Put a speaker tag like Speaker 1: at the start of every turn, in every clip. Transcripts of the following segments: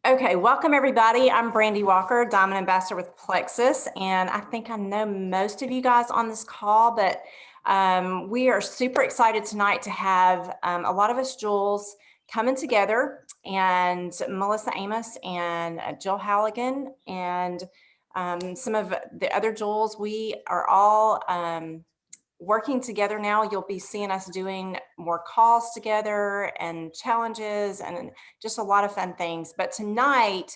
Speaker 1: Okay, welcome everybody. I'm Brandy Walker, Diamond Ambassador with Plexus, and I think I know most of you guys on this call, but we are super excited tonight to have a lot of us Jules coming together, and Melissa Amos and Jill Halligan and some of the other Jules. We are all working together now. You'll be seeing us doing more calls together and challenges and just a lot of fun things. But tonight,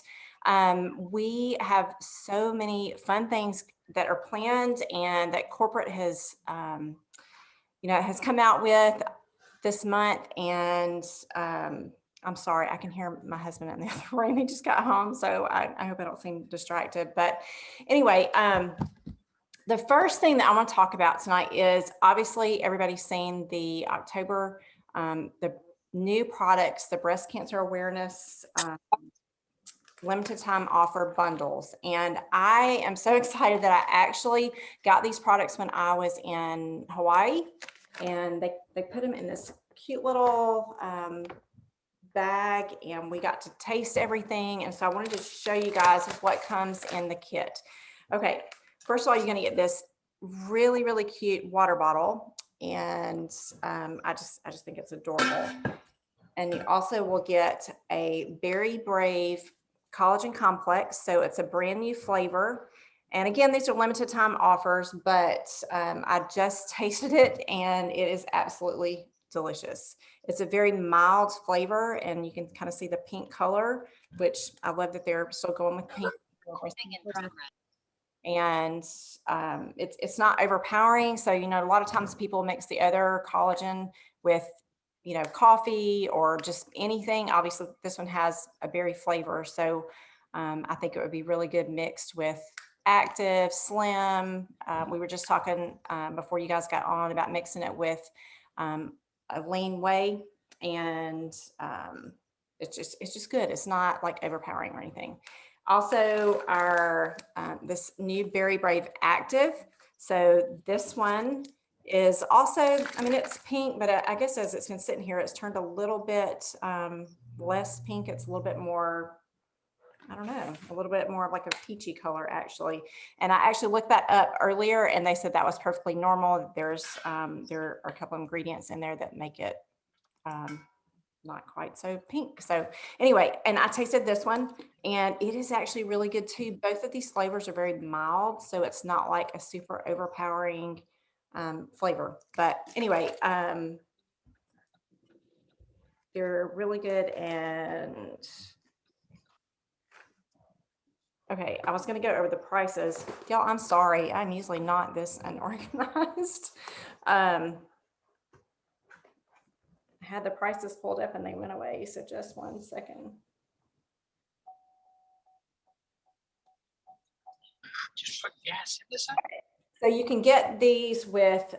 Speaker 1: we have so many fun things that are planned and that corporate has, has come out with this month. And I'm sorry, I can hear my husband in the other room. He just got home, so I hope I don't seem distracted. But anyway, the first thing that I want to talk about tonight is obviously everybody's seen the October, the new products, the breast cancer awareness limited time offer bundles. And I am so excited that I actually got these products when I was in Hawaii, and they put them in this cute little bag, and we got to taste everything. And so I wanted to show you guys what comes in the kit. Okay, first of all, you're going to get this really, really cute water bottle. And I just think it's adorable. And you also will get a Berry Brave collagen complex. So it's a brand new flavor. And again, these are limited time offers, but I just tasted it and it is absolutely delicious. It's a very mild flavor, and you can kind of see the pink color, which I love that they're still going with pink. And it's not overpowering. So, a lot of times people mix the other collagen with, coffee or just anything. Obviously, this one has a berry flavor. So I think it would be really good mixed with Active, Slim. We were just talking before you guys got on about mixing it with a lean whey, and it's just good. It's not like overpowering or anything. Also, our this new Berry Brave Active. So this one is also, it's pink, but I guess as it's been sitting here, it's turned a little bit less pink. It's a little bit more, I don't know, a little bit more like a peachy color actually. And I actually looked that up earlier, and they said that was perfectly normal. There are a couple of ingredients in there that make it not quite so pink. So anyway, and I tasted this one, and it is actually really good too. Both of these flavors are very mild, so it's not like a super overpowering flavor. But anyway, they're really good. And okay, I was going to go over the prices. Y'all, I'm sorry. I'm usually not this unorganized. I had the prices pulled up and they went away. So just one second.
Speaker 2: Just put gas in this.
Speaker 1: So you can get these with,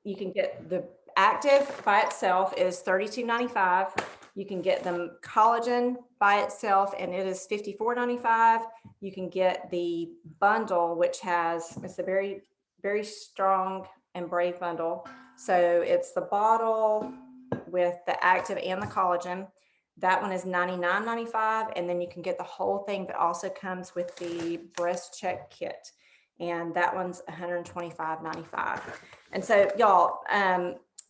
Speaker 1: you can get the Active by itself is $32.95. You can get them collagen by itself, and it is $54.95. You can get the bundle, which has, it's a very, very strong and brave bundle. So it's the bottle with the Active and the collagen. That one is $99.95. And then you can get the whole thing that also comes with the breast check kit, and that one's $125.95. And so y'all,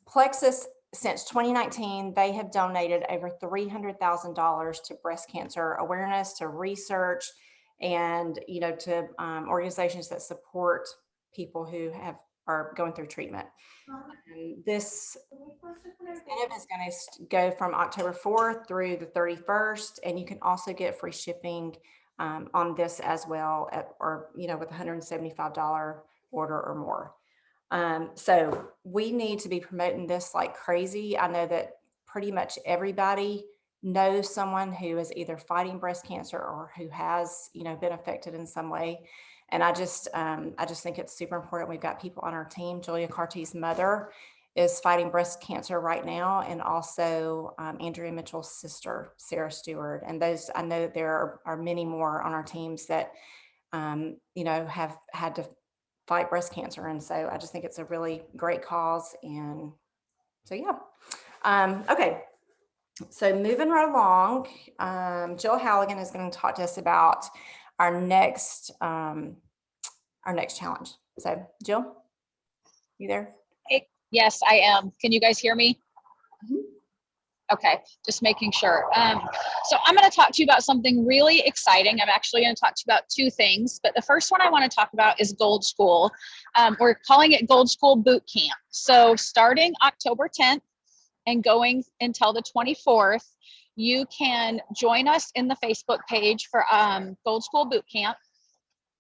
Speaker 1: Plexus, since 2019, they have donated over $300,000 to breast cancer awareness, to research, and to organizations that support people who are going through treatment. This incentive is going to go from October 4th through the 31st, and you can also get free shipping on this as well, with $175 order or more. So we need to be promoting this like crazy. I know that pretty much everybody knows someone who is either fighting breast cancer or who has, been affected in some way. And I just think it's super important. We've got people on our team. Julia Carty's mother is fighting breast cancer right now, and also Andrea Mitchell's sister, Sarah Stewart. And those, I know that there are many more on our teams that, have had to fight breast cancer. And so I just think it's a really great cause. And so, yeah. Okay. So moving right along, Jill Halligan is going to talk to us about our next challenge. So Jill, you there?
Speaker 3: Hey, yes, I am. Can you guys hear me? Okay, just making sure. So I'm going to talk to you about something really exciting. I'm actually going to talk to you about two things, but the first one I want to talk about is Gold School. We're calling it Gold School Boot Camp. So starting October 10th and going until the 24th, you can join us in the Facebook page for Gold School Boot Camp.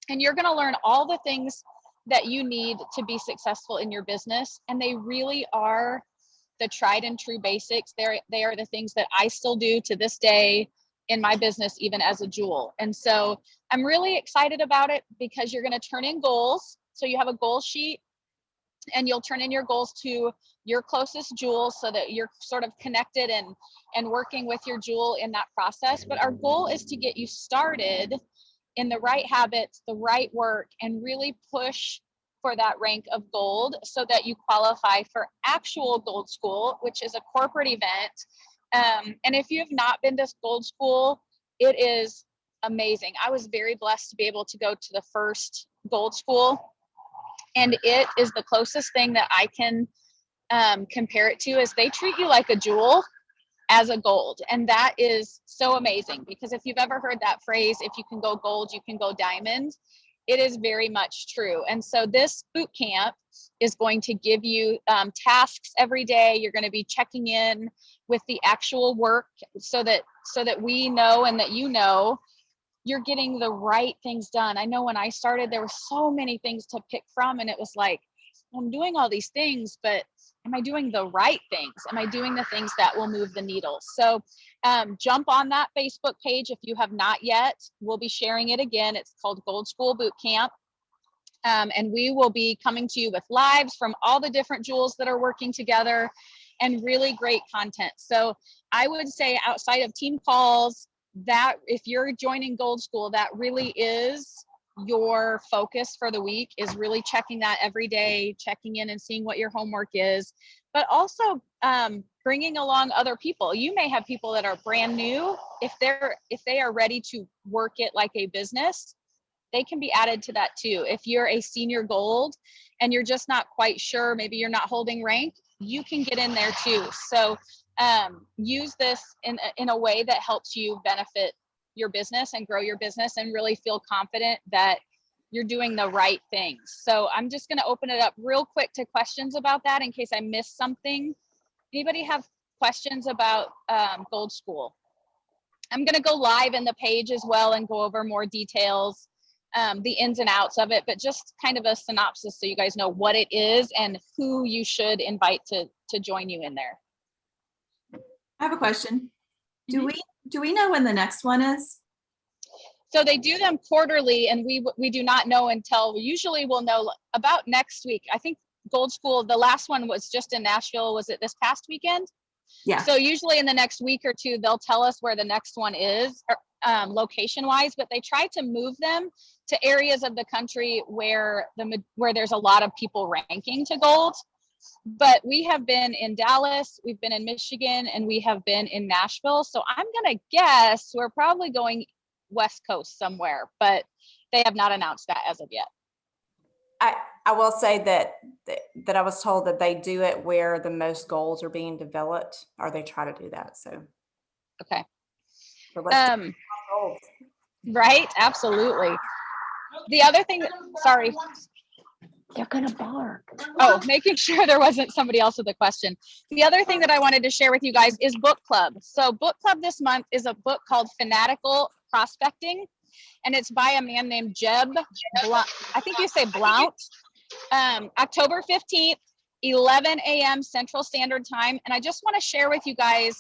Speaker 3: And you're going to learn all the things that you need to be successful in your business. And they really are the tried and true basics. They are the things that I still do to this day in my business, even as a jewel. And so I'm really excited about it because you're going to turn in goals. So you have a goal sheet and you'll turn in your goals to your closest jewel so that you're sort of connected and working with your jewel in that process. But our goal is to get you started in the right habits, the right work, and really push for that rank of gold so that you qualify for actual Gold School, which is a corporate event. And if you have not been to Gold School, it is amazing. I was very blessed to be able to go to the first Gold School, and it is the closest thing that I can compare it to. Is they treat you like a jewel as a gold. And that is so amazing, because if you've ever heard that phrase, if you can go gold, you can go diamond, it is very much true. And so this boot camp is going to give you tasks every day. You're going to be checking in with the actual work so that we know and that you know you're getting the right things done. I know when I started, there were so many things to pick from, and it was like, I'm doing all these things, but am I doing the right things? Am I doing the things that will move the needle? So jump on that Facebook page if you have not yet. We'll be sharing it again. It's called Gold School Boot Camp. And we will be coming to you with lives from all the different jewels that are working together and really great content. So I would say outside of team calls, that if you're joining Gold School, that really is your focus for the week, is really checking that every day, checking in and seeing what your homework is, but also bringing along other people. You may have people that are brand new. If they are ready to work it like a business, they can be added to that too. If you're a senior gold and you're just not quite sure, maybe you're not holding rank, you can get in there too. So use this in a way that helps you benefit your business and grow your business and really feel confident that you're doing the right things. So I'm just going to open it up real quick to questions about that in case I missed something. Anybody have questions about Gold School? I'm going to go live in the page as well and go over more details, the ins and outs of it, but just kind of a synopsis so you guys know what it is and who you should invite to join you in there.
Speaker 4: I have a question. Do we know when the next one is?
Speaker 3: So they do them quarterly, and we do not know until usually we'll know about next week. I think Gold School, the last one was just in Nashville. Was it this past weekend?
Speaker 4: Yeah.
Speaker 3: So usually in the next week or two, they'll tell us where the next one is, location wise, but they try to move them to areas of the country where there's a lot of people ranking to gold. But we have been in Dallas, we've been in Michigan, and we have been in Nashville. So I'm going to guess we're probably going West Coast somewhere, but they have not announced that as of yet.
Speaker 1: I will say that I was told that they do it where the most goals are being developed, or they try to do that. So,
Speaker 3: okay.
Speaker 1: So let's do goals.
Speaker 3: Right, absolutely. The other thing, sorry.
Speaker 5: They're gonna bark.
Speaker 3: Oh, making sure there wasn't somebody else with a question. The other thing that I wanted to share with you guys is book club. So book club this month is a book called Fanatical Prospecting, and it's by a man named Jeb Blount. I think you say Blount. October 15th, 11 a.m. Central Standard Time. And I just want to share with you guys,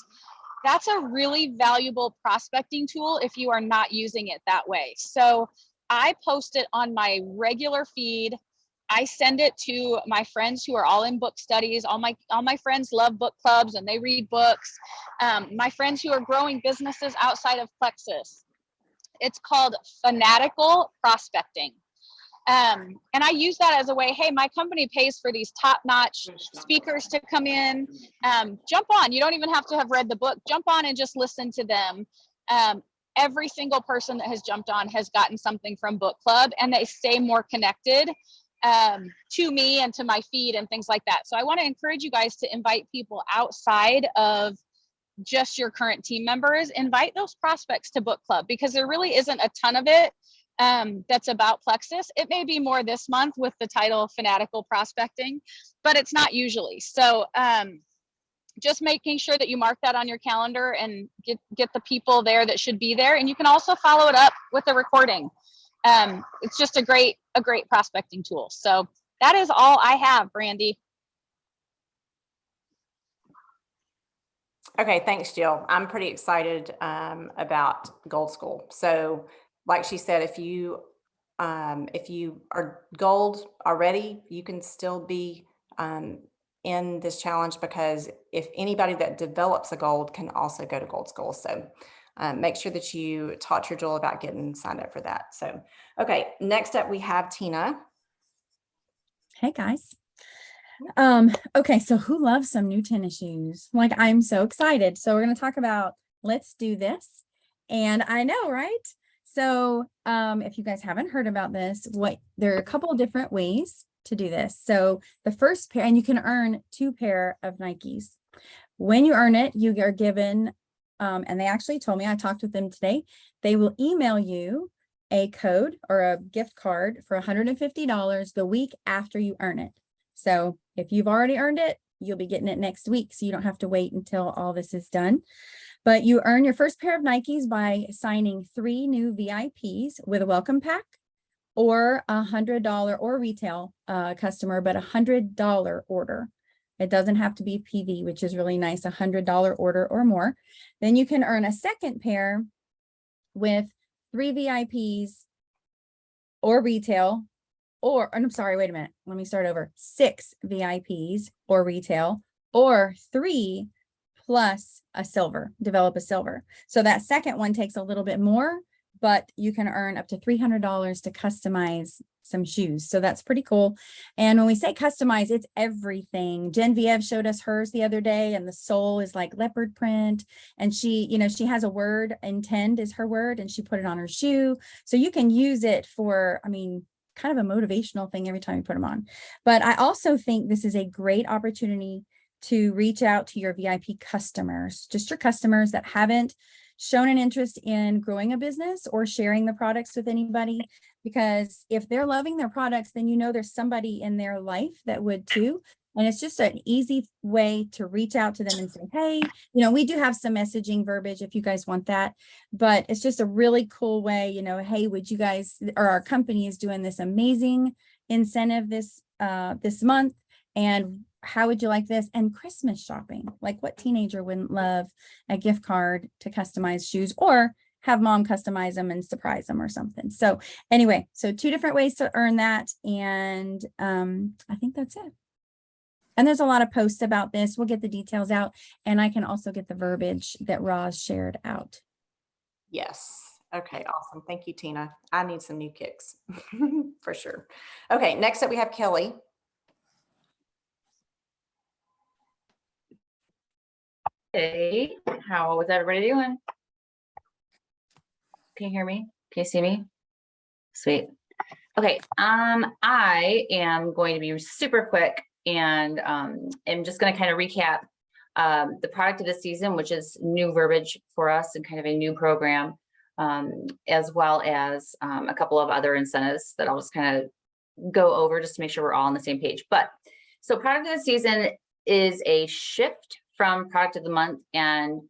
Speaker 3: that's a really valuable prospecting tool if you are not using it that way. So I post it on my regular feed. I send it to my friends who are all in book studies. All my friends love book clubs and they read books. My friends who are growing businesses outside of Plexus. It's called Fanatical Prospecting. And I use that as a way, hey, my company pays for these top-notch speakers to come in. Jump on. You don't even have to have read the book. Jump on and just listen to them. Every single person that has jumped on has gotten something from book club, and they stay more connected to me and to my feed and things like that. So I want to encourage you guys to invite people outside of just your current team members. Invite those prospects to book club, because there really isn't a ton of it that's about Plexus. It may be more this month with the title Fanatical Prospecting, but it's not usually. So just making sure that you mark that on your calendar and get the people there that should be there. And you can also follow it up with a recording. It's just a great prospecting tool. So that is all I have, Brandy.
Speaker 1: Okay, thanks, Jill. I'm pretty excited about Gold School. So like she said, if you are gold already, you can still be in this challenge, because if anybody that develops a gold can also go to Gold School. So make sure that you talk to your Jill about getting signed up for that. So, okay, next up we have Tina.
Speaker 6: Hey guys. Okay, so who loves some new tennis shoes? Like, I'm so excited. So we're going to talk about Let's Do This. And I know, right? So if you guys haven't heard about this, there are a couple of different ways to do this. So the first pair, and you can earn 2 pair of Nikes. When you earn it, you are given, and they actually told me, I talked with them today, they will email you a code or a gift card for $150 the week after you earn it. So if you've already earned it, you'll be getting it next week. So you don't have to wait until all this is done. But you earn your first pair of Nikes by signing 3 new VIPs with a welcome pack, or $100 or retail customer, but $100 order. It doesn't have to be PV, which is really nice, $100 order or more. Then you can earn a second pair with 3 VIPs or retail, or I'm sorry, wait a minute. Let me start over. 6 VIPs or retail, or 3 plus a silver, develop a silver. So that second one takes a little bit more, but you can earn up to $300 to customize some shoes. So that's pretty cool. And when we say customize, it's everything. Genevieve showed us hers the other day, and the sole is like leopard print. And she, she has a word, intend is her word, and she put it on her shoe. So you can use it for, kind of a motivational thing every time you put them on. But I also think this is a great opportunity to reach out to your VIP customers, just your customers that haven't shown an interest in growing a business or sharing the products with anybody. Because if they're loving their products, then there's somebody in their life that would too. And it's just an easy way to reach out to them and say, hey, we do have some messaging verbiage if you guys want that, but it's just a really cool way, hey, would you guys, or our company is doing this amazing incentive this month, and how would you like this? And Christmas shopping, like what teenager wouldn't love a gift card to customize shoes, or have mom customize them and surprise them or something. So anyway, so 2 different ways to earn that. And I think that's it. And there's a lot of posts about this. We'll get the details out, and I can also get the verbiage that Roz shared out.
Speaker 1: Yes. Okay, awesome. Thank you, Tina. I need some new kicks for sure. Okay, next up we have Kelly.
Speaker 7: Hey, how is everybody doing? Can you hear me? Can you see me? Sweet. Okay, I am going to be super quick, and I'm just going to kind of recap the product of the season, which is new verbiage for us and kind of a new program, as well as a couple of other incentives that I'll just kind of go over just to make sure we're all on the same page. But so product of the season is a shift from product of the month, and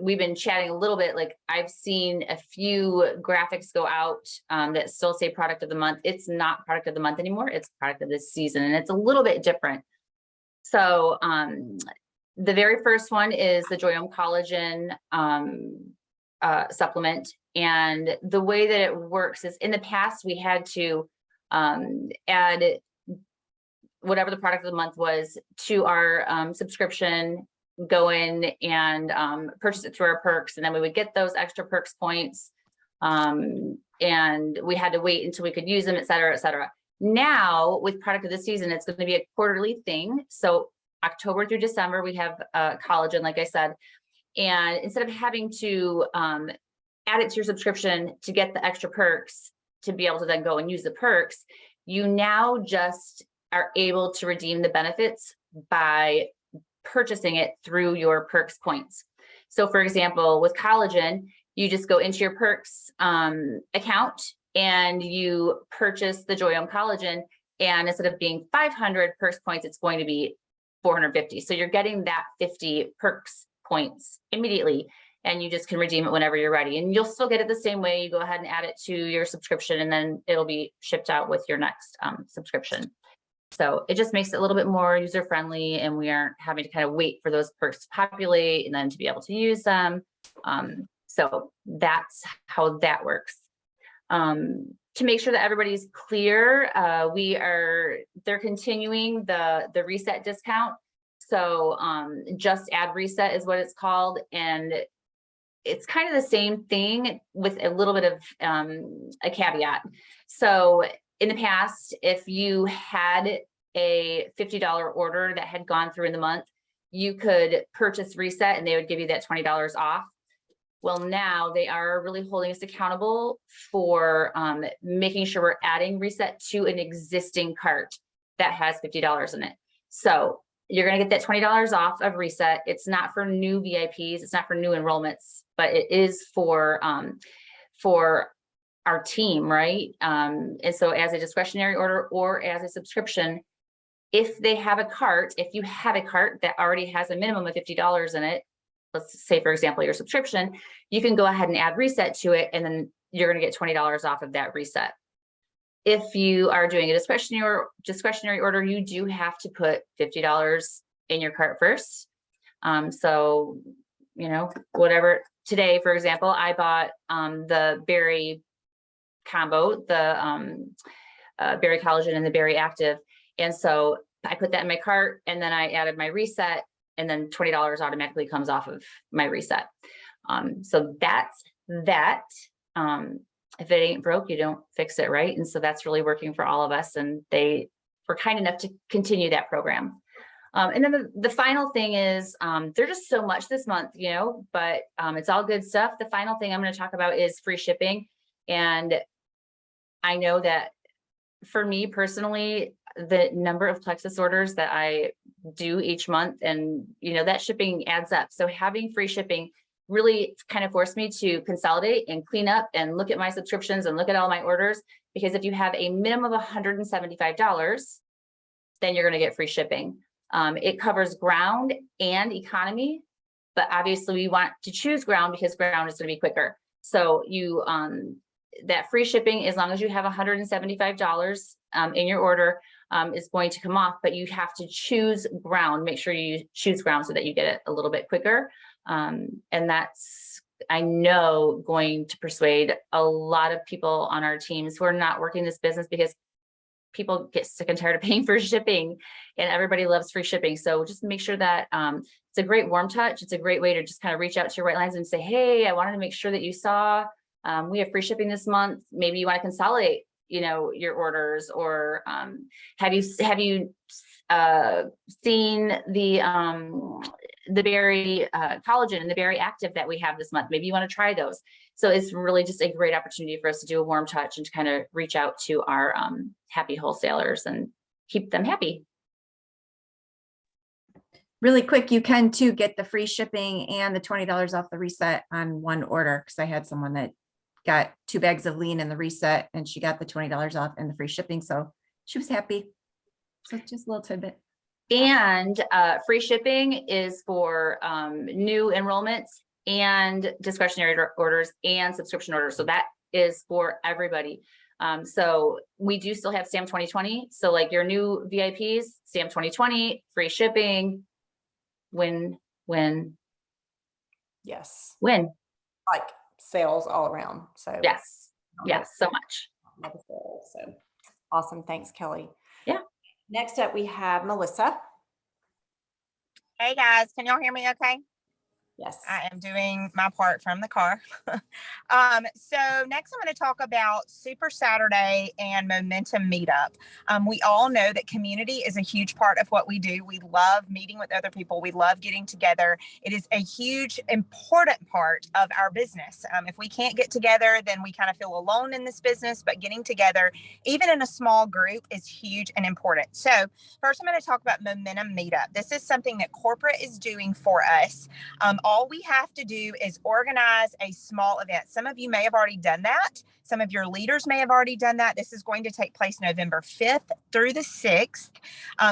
Speaker 7: we've been chatting a little bit. Like, I've seen a few graphics go out that still say product of the month. It's not product of the month anymore. It's product of this season, and it's a little bit different. So the very first one is the Joyome Collagen supplement. And the way that it works is, in the past, we had to add whatever the product of the month was to our subscription, go in and purchase it through our perks, and then we would get those extra perks points And we had to wait until we could use them, et cetera, et cetera. Now with product of the season, it's going to be a quarterly thing. So October through December, we have collagen, like I said, and instead of having to add it to your subscription to get the extra perks, to be able to then go and use the perks, you now just are able to redeem the benefits by purchasing it through your perks points. So for example, with collagen, you just go into your perks account and you purchase the Joyome collagen, and instead of being 500 perks points, it's going to be 450. So you're getting that 50 perks points immediately, and you just can redeem it whenever you're ready. And you'll still get it the same way. You go ahead and add it to your subscription, and then it'll be shipped out with your next subscription. So it just makes it a little bit more user friendly, and we aren't having to kind of wait for those perks to populate and then to be able to use them. So that's how that works. To make sure that everybody's clear, they're continuing the reset discount. So just add reset is what it's called. And it's kind of the same thing with a little bit of a caveat. So in the past, if you had a $50 order that had gone through in the month, you could purchase reset and they would give you that $20 off. Well, now they are really holding us accountable for making sure we're adding reset to an existing cart that has $50 in it. So you're going to get that $20 off of reset. It's not for new VIPs. It's not for new enrollments, but it is for our team, right? And so as a discretionary order or as a subscription, if they have a cart, if you have a cart that already has a minimum of $50 in it, let's say, for example, your subscription, you can go ahead and add reset to it, and then you're going to get $20 off of that reset. If you are doing a discretionary order, you do have to put $50 in your cart first. So, you know, whatever. Today, for example, I bought the berry combo, the berry collagen and the berry active. And so I put that in my cart, and then I added my reset, and then $20 automatically comes off of my reset. So that's that. If it ain't broke, you don't fix it, right? And so that's really working for all of us. And they were kind enough to continue that program. And then the final thing is, there's just so much this month, you know, but it's all good stuff. The final thing I'm going to talk about is free shipping. And I know that for me personally, the number of Plexus orders that I do each month, and you know, that shipping adds up. So having free shipping really kind of forced me to consolidate and clean up and look at my subscriptions and look at all my orders, because if you have a minimum of $175, then you're going to get free shipping. It covers ground and economy, but obviously we want to choose ground because ground is going to be quicker. So you that free shipping, as long as you have $175 in your order, is going to come off, but you have to choose ground. Make sure you choose ground so that you get it a little bit quicker. And that's, I know, going to persuade a lot of people on our teams who are not working this business, because people get sick and tired of paying for shipping, and everybody loves free shipping. So just make sure that it's a great warm touch. It's a great way to just kind of reach out to your white lines and say, hey, I wanted to make sure that you saw we have free shipping this month. Maybe you want to consolidate, you know, your orders, or have you seen the berry collagen and the berry active that we have this month? Maybe you want to try those. So it's really just a great opportunity for us to do a warm touch and to kind of reach out to our happy wholesalers and keep them happy.
Speaker 4: Really quick, you can too get the free shipping and the $20 off the reset on one order, because I had someone that got 2 bags of lean in the reset, and she got the $20 off and the free shipping, so she was happy. So just a little tidbit.
Speaker 7: And free shipping is for new enrollments and discretionary orders and subscription orders. So that is for everybody. So we do still have SAM 2020. So like your new VIPs, SAM 2020, free shipping, win.
Speaker 1: Yes,
Speaker 7: Win.
Speaker 1: like sales all around. So
Speaker 7: Yes. Yes, so much.
Speaker 1: So awesome. Thanks, Kelly.
Speaker 7: Yeah.
Speaker 1: Next up, we have Melissa.
Speaker 8: Hey guys, can y'all hear me okay?
Speaker 1: Yes.
Speaker 8: I am doing my part from the car. So next I'm going to talk about Super Saturday and Momentum Meetup. We all know that community is a huge part of what we do. We love meeting with other people. We love getting together. It is a huge, important part of our business. If we can't get together, then we kind of feel alone in this business, but getting together, even in a small group, is huge and important. So first I'm going to talk about Momentum Meetup. This is something that corporate is doing for us. All we have to do is organize a small event. Some of you may have already done that. Some of your leaders may have already done that. This is going to take place November 5th through the 6th.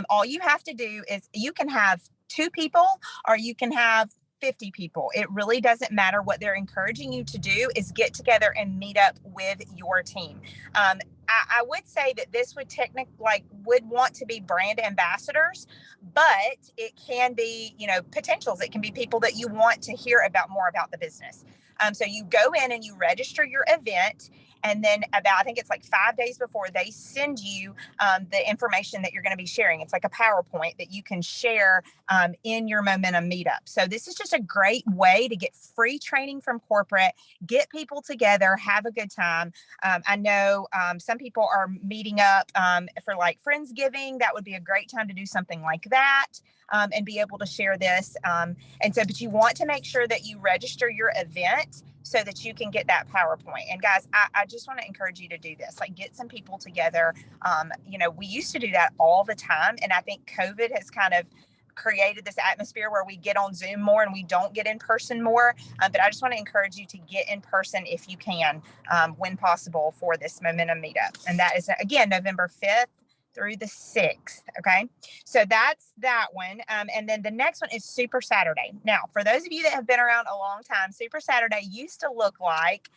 Speaker 8: All you have to do is you can have 2 people or you can have 50 people. It really doesn't matter. What they're encouraging you to do is get together and meet up with your team. I would say that this would would want to be brand ambassadors, but it can be, potentials. It can be people that you want to hear about more about the business. So you go in and you register your event. And then I think it's like 5 days before, they send you the information that you're going to be sharing. It's like a PowerPoint that you can share in your Momentum Meetup. So this is just a great way to get free training from corporate, get people together, have a good time. I know some people are meeting up for like Friendsgiving. That would be a great time to do something like that. And be able to share this. But you want to make sure that you register your event so that you can get that PowerPoint. And guys, I just want to encourage you to do this, like get some people together. We used to do that all the time. And I think COVID has kind of created this atmosphere where we get on Zoom more and we don't get in person more. But I just want to encourage you to get in person if you can, when possible, for this Momentum Meetup. And that is, again, November 5th through the 6th. Okay. So that's that one. And then the next one is Super Saturday. Now, for those of you that have been around a long time, Super Saturday used to look like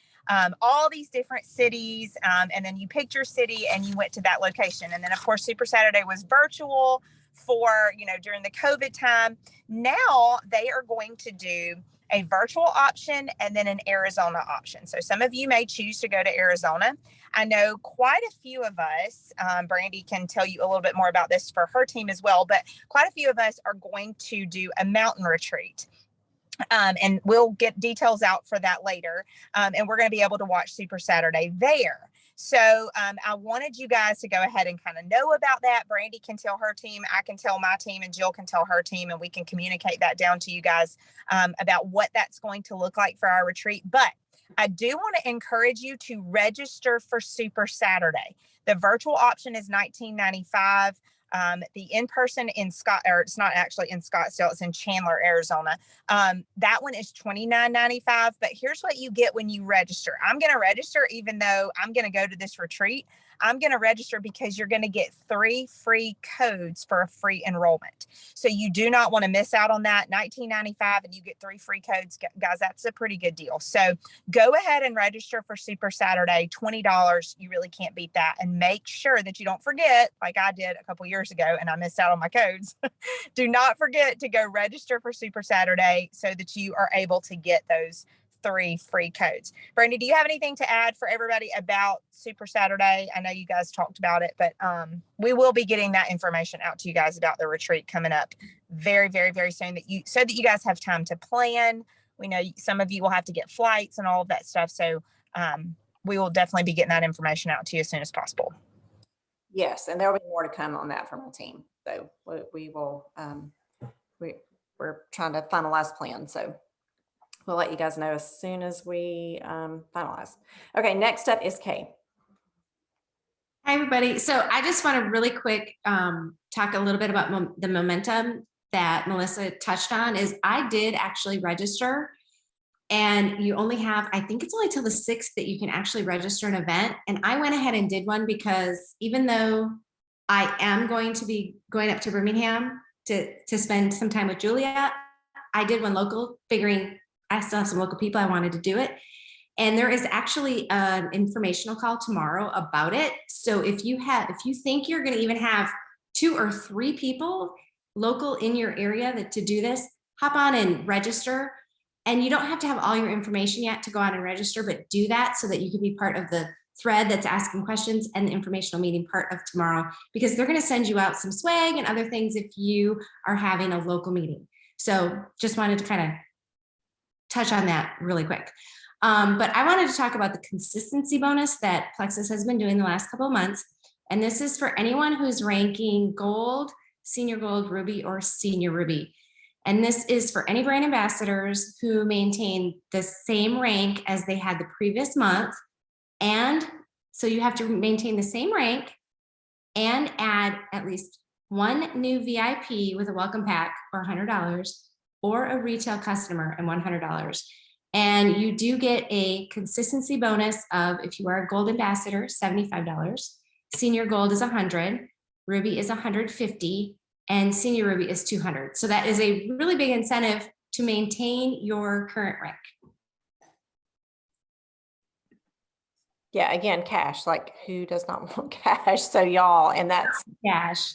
Speaker 8: all these different cities. And then you picked your city and you went to that location. And then of course, Super Saturday was virtual for, during the COVID time. Now they are going to do a virtual option and then an Arizona option. So some of you may choose to go to Arizona. I know quite a few of us, Brandy can tell you a little bit more about this for her team as well, but quite a few of us are going to do a mountain retreat. And we'll get details out for that later. And we're going to be able to watch Super Saturday there. So I wanted you guys to go ahead and kind of know about that. Brandy can tell her team, I can tell my team, and Jill can tell her team, and we can communicate that down to you guys about what that's going to look like for our retreat. But I do want to encourage you to register for Super Saturday. The virtual option is $19.95. The in-person it's not actually in Scottsdale, it's in Chandler, Arizona. That one is $29.95. But here's what you get when you register. I'm going to register even though I'm going to go to this retreat. I'm going to register because you're going to get 3 free codes for a free enrollment. So you do not want to miss out on that. $19.95 and you get 3 free codes. Guys, that's a pretty good deal. So go ahead and register for Super Saturday, $20. You really can't beat that. And make sure that you don't forget, like I did a couple years ago and I missed out on my codes. Do not forget to go register for Super Saturday so that you are able to get those 3 free codes. Brandy, do you have anything to add for everybody about Super Saturday? I know you guys talked about it, but we will be getting that information out to you guys about the retreat coming up very, very, very soon, so that you guys have time to plan. We know some of you will have to get flights and all of that stuff. So we will definitely be getting that information out to you as soon as possible.
Speaker 1: Yes, and there will be more to come on that from our team. So we will, we're trying to finalize plans. So we'll let you guys know as soon as we finalize. Okay, next up is Kay.
Speaker 9: Hi, everybody. So I just want to really quick talk a little bit about the momentum that Melissa touched on. Is I did actually register, and you only have, I think it's only till the 6th that you can actually register an event. And I went ahead and did one because even though I am going to be going up to Birmingham to spend some time with Julia, I did one local, figuring I still have some local people, I wanted to do it. And there is actually an informational call tomorrow about it. So if you think you're going to even have 2 or 3 people local in your area to do this, hop on and register. And you don't have to have all your information yet to go on and register, but do that so that you can be part of the thread that's asking questions and the informational meeting part of tomorrow, because they're going to send you out some swag and other things if you are having a local meeting. So just wanted to kind of touch on that really quick. But I wanted to talk about the consistency bonus that Plexus has been doing the last couple of months. And this is for anyone who's ranking gold, senior gold, ruby, or senior ruby. And this is for any brand ambassadors who maintain the same rank as they had the previous month. And so you have to maintain the same rank and add at least one new VIP with a welcome pack for $100 or a retail customer and $100. And you do get a consistency bonus of, if you are a gold ambassador, $75, senior gold is $100, ruby is $150, and senior ruby is $200. So that is a really big incentive to maintain your current rank.
Speaker 1: Yeah, again, cash, like who does not want cash? So y'all, and that's,
Speaker 9: Cash.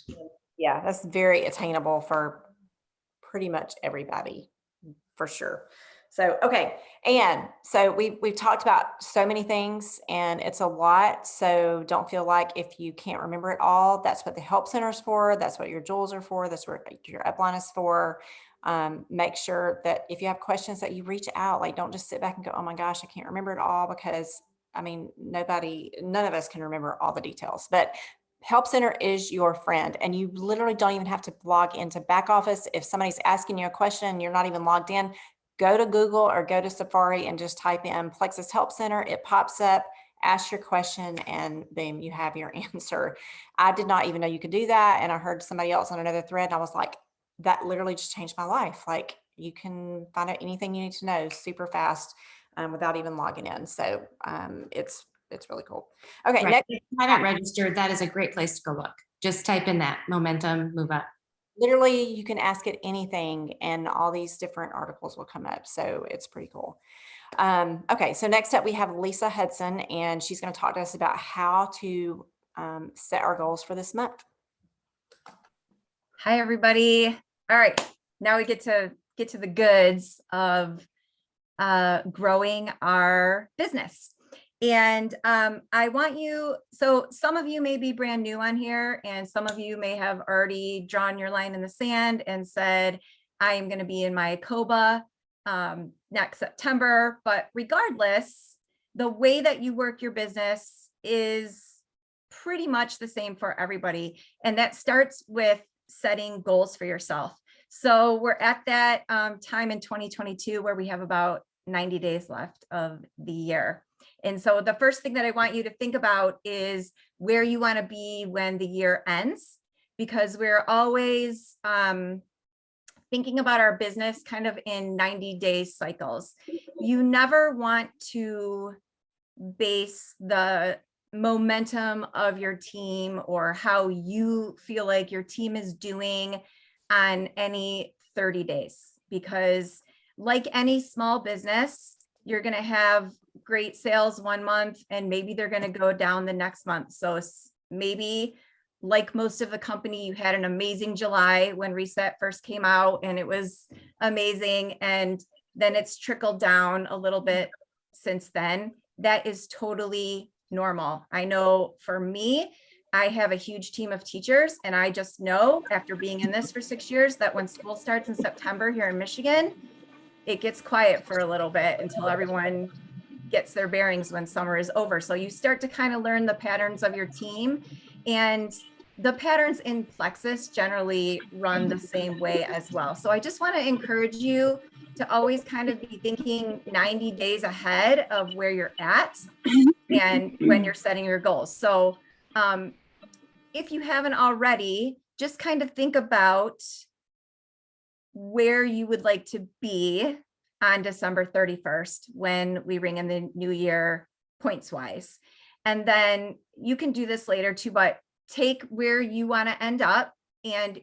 Speaker 1: yeah, that's very attainable for pretty much everybody, for sure. So, okay. And so we've talked about so many things and it's a lot. So don't feel like if you can't remember it all, that's what the help center is for. That's what your jewels are for. That's what your upline is for. Make sure that if you have questions that you reach out, like don't just sit back and go, oh my gosh, I can't remember it all, because I mean, none of us can remember all the details, but Help Center is your friend, and you literally don't even have to log into back office. If somebody's asking you a question and you're not even logged in, go to Google or go to Safari and just type in Plexus Help Center. It pops up, ask your question, and boom, you have your answer. I did not even know you could do that. And I heard somebody else on another thread, and I was like, that literally just changed my life. Like, you can find out anything you need to know super fast without even logging in. So it's really cool. Okay,
Speaker 9: Right.
Speaker 1: next.
Speaker 9: If you haven't registered, that is a great place to go look. Just type in that momentum, move up.
Speaker 1: Literally, you can ask it anything and all these different articles will come up. So it's pretty cool. Okay, so next up we have Lisa Hudson, and she's going to talk to us about how to set our goals for this month.
Speaker 4: Hi, everybody. All right, now we get to the goods of growing our business. And I want you, so some of you may be brand new on here, and some of you may have already drawn your line in the sand and said, I am going to be in my COBA next September. But regardless, the way that you work your business is pretty much the same for everybody. And that starts with setting goals for yourself. So we're at that time in 2022 where we have about 90 days left of the year. And so the first thing that I want you to think about is where you want to be when the year ends, because we're always thinking about our business kind of in 90-day cycles. You never want to base the momentum of your team or how you feel like your team is doing on any 30 days, because like any small business, you're going to have great sales one month and maybe they're going to go down the next month. So maybe like most of the company, you had an amazing July when Reset first came out and it was amazing. And then it's trickled down a little bit since then. That is totally normal. I know for me, I have a huge team of teachers, and I just know after being in this for 6 years that when school starts in September here in Michigan, it gets quiet for a little bit until everyone gets their bearings when summer is over. So you start to kind of learn the patterns of your team, and the patterns in Plexus generally run the same way as well. So I just want to encourage you to always kind of be thinking 90 days ahead of where you're at and when you're setting your goals. So if you haven't already, just kind of think about where you would like to be on December 31st when we ring in the new year points wise. And then you can do this later too, but take where you want to end up. And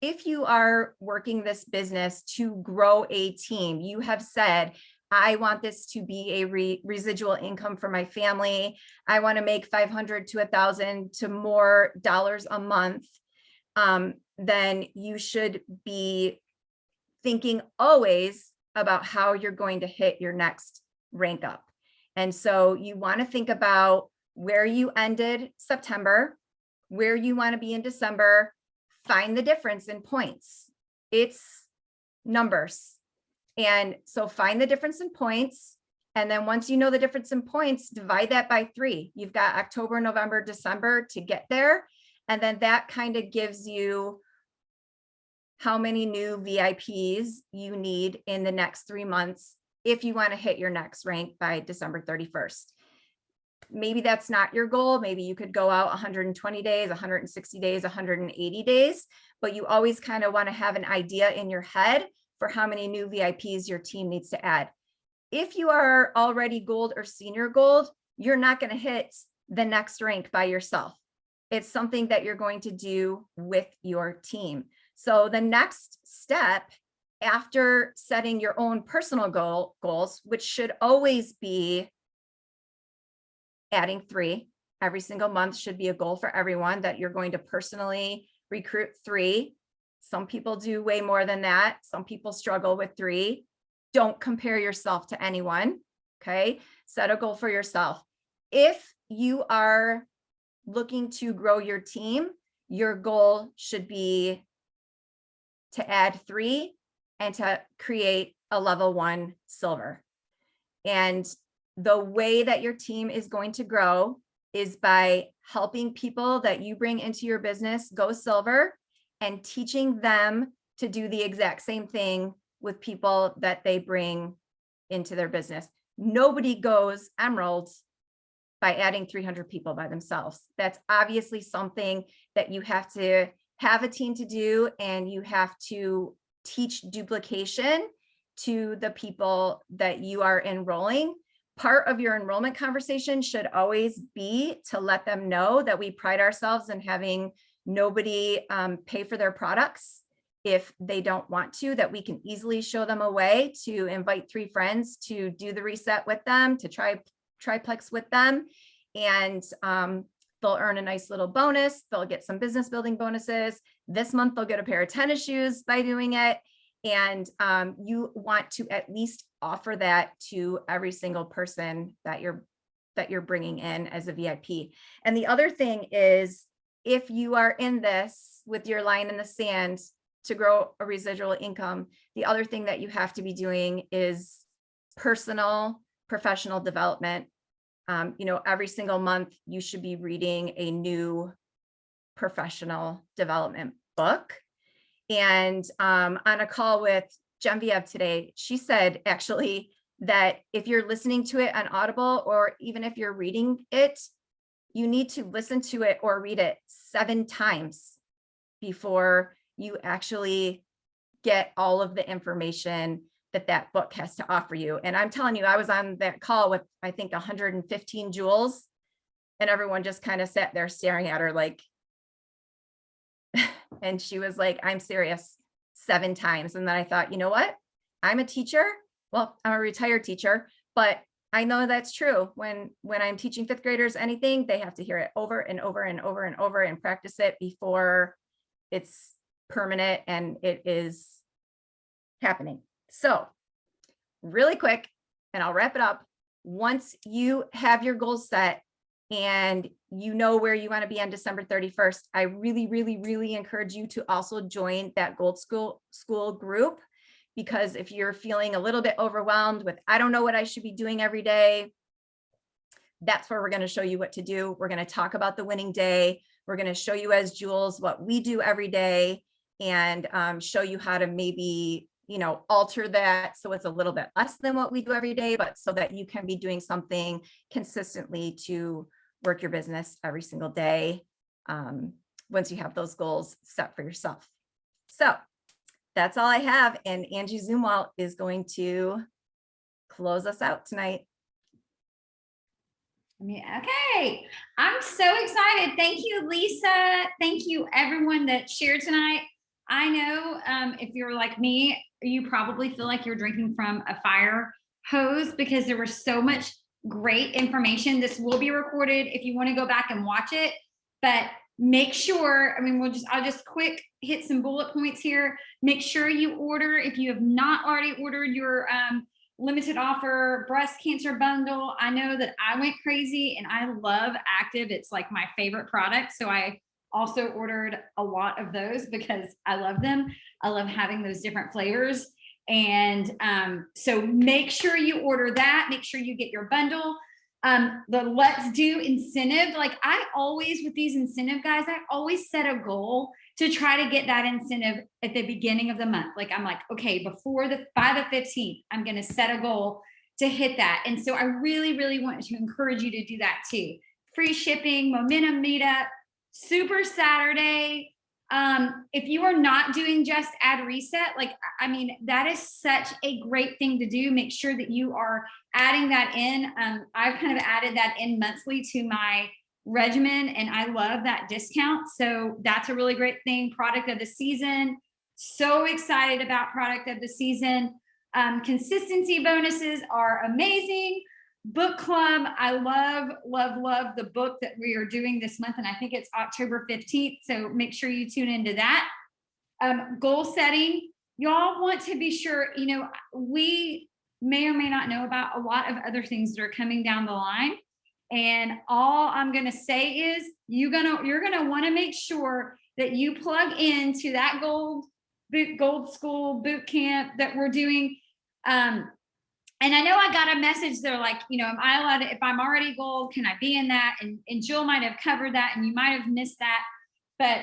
Speaker 4: if you are working this business to grow a team, you have said, I want this to be a residual income for my family. I want to make $500 to $1,000 to more dollars a month. Then you should be thinking always about how you're going to hit your next rank up. And so you want to think about where you ended September, where you want to be in December, find the difference in points. It's numbers. And so find the difference in points. And then once you know the difference in points, divide that by 3. You've got October, November, December to get there. And then that kind of gives you how many new VIPs you need in the next 3 months if you want to hit your next rank by December 31st. Maybe that's not your goal. Maybe you could go out 120 days, 160 days, 180 days, but you always kind of want to have an idea in your head for how many new VIPs your team needs to add. If you are already gold or senior gold, you're not going to hit the next rank by yourself. It's something that you're going to do with your team. So the next step after setting your own personal goals, which should always be adding 3 every single month, should be a goal for everyone, that you're going to personally recruit 3. Some people do way more than that. Some people struggle with 3. Don't compare yourself to anyone. Okay. Set a goal for yourself. If you are looking to grow your team, your goal should be to add 3 and to create a level 1 silver. And the way that your team is going to grow is by helping people that you bring into your business go silver and teaching them to do the exact same thing with people that they bring into their business. Nobody goes emerald by adding 300 people by themselves. That's obviously something that you have to have a team to do, and you have to teach duplication to the people that you are enrolling. Part of your enrollment conversation should always be to let them know that we pride ourselves in having nobody pay for their products if they don't want to, that we can easily show them a way to invite 3 friends to do the reset with them, to try Triplex with them. And they'll earn a nice little bonus. They'll get some business building bonuses. This month, they'll get a pair of tennis shoes by doing it. And you want to at least offer that to every single person that you're bringing in as a VIP. And the other thing is, if you are in this with your line in the sand to grow a residual income, the other thing that you have to be doing is personal, professional development. Every single month you should be reading a new professional development book. And on a call with Genevieve today, she said actually that if you're listening to it on Audible, or even if you're reading it, you need to listen to it or read it 7 times before you actually get all of the information that book has to offer you. And I'm telling you, I was on that call with, I think, 115 jewels, and everyone just kind of sat there staring at her like, and she was like, I'm serious, 7 times. And then I thought, you know what? I'm a teacher. Well, I'm a retired teacher, but I know that's true. When I'm teaching 5th graders anything, they have to hear it over and over and over and over and practice it before it's permanent and it is happening. So really quick, and I'll wrap it up. Once you have your goals set and you know where you want to be on December 31st, I really, really, really encourage you to also join that Gold School group, because if you're feeling a little bit overwhelmed with, I don't know what I should be doing every day, that's where we're going to show you what to do. We're going to talk about the winning day. We're going to show you as Jules what we do every day, and show you how to maybe alter that so it's a little bit less than what we do every day, but so that you can be doing something consistently to work your business every single day once you have those goals set for yourself. So that's all I have. And Angie Zumwalt is going to close us out tonight.
Speaker 10: Okay, I'm so excited. Thank you, Lisa. Thank you, everyone that shared tonight. I know if you're like me, you probably feel like you're drinking from a fire hose because there was so much great information. This will be recorded if you want to go back and watch it, but make sure, I'll just quick hit some bullet points here. Make sure you order, if you have not already ordered your limited offer breast cancer bundle. I know that I went crazy and I love Active. It's like my favorite product. So I also ordered a lot of those because I love them. I love having those different flavors. And so make sure you order that. Make sure you get your bundle. The Let's Do incentive, like I always, with these incentive guys, I always set a goal to try to get that incentive at the beginning of the month. Like I'm like, okay, by the 15th, I'm going to set a goal to hit that. And so I really, really want to encourage you to do that too. Free shipping, Momentum Meetup, Super Saturday. If you are not doing Just Add Reset, like, I mean, that is such a great thing to do. Make sure that you are adding that in. I've kind of added that in monthly to my regimen, and I love that discount. So that's a really great thing. Product of the season. So excited about product of the season. Consistency bonuses are amazing. Book club. I love the book that we are doing this month. And I think it's October 15th. So make sure you tune into that. Goal setting. Y'all want to be sure, you know, we may or may not know about a lot of other things that are coming down the line. And all I'm going to say is you're going to want to make sure that you plug into that Gold School boot camp that we're doing. And I know I got a message there like, you know, am I allowed to, if I'm already gold, can I be in that? And Jill might have covered that and you might have missed that. But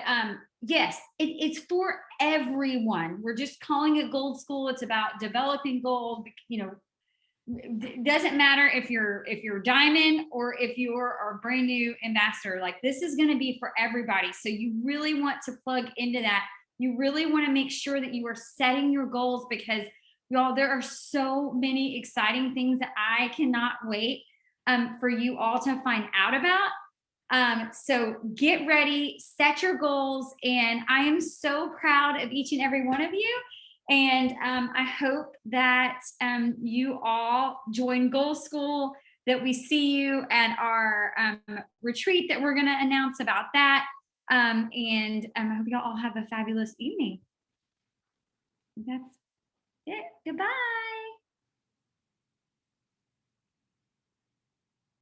Speaker 10: yes, it's for everyone. We're just calling it Gold School. It's about developing gold. You know, it doesn't matter if you're diamond or if you're a brand new ambassador. Like this is going to be for everybody. So you really want to plug into that. You really want to make sure that you are setting your goals, because y'all, there are so many exciting things that I cannot wait for you all to find out about. So get ready, set your goals, and I am so proud of each and every one of you. And I hope that you all join Gold School, that we see you at our retreat that we're going to announce about that. And I hope you all have a fabulous evening. That's it. Goodbye.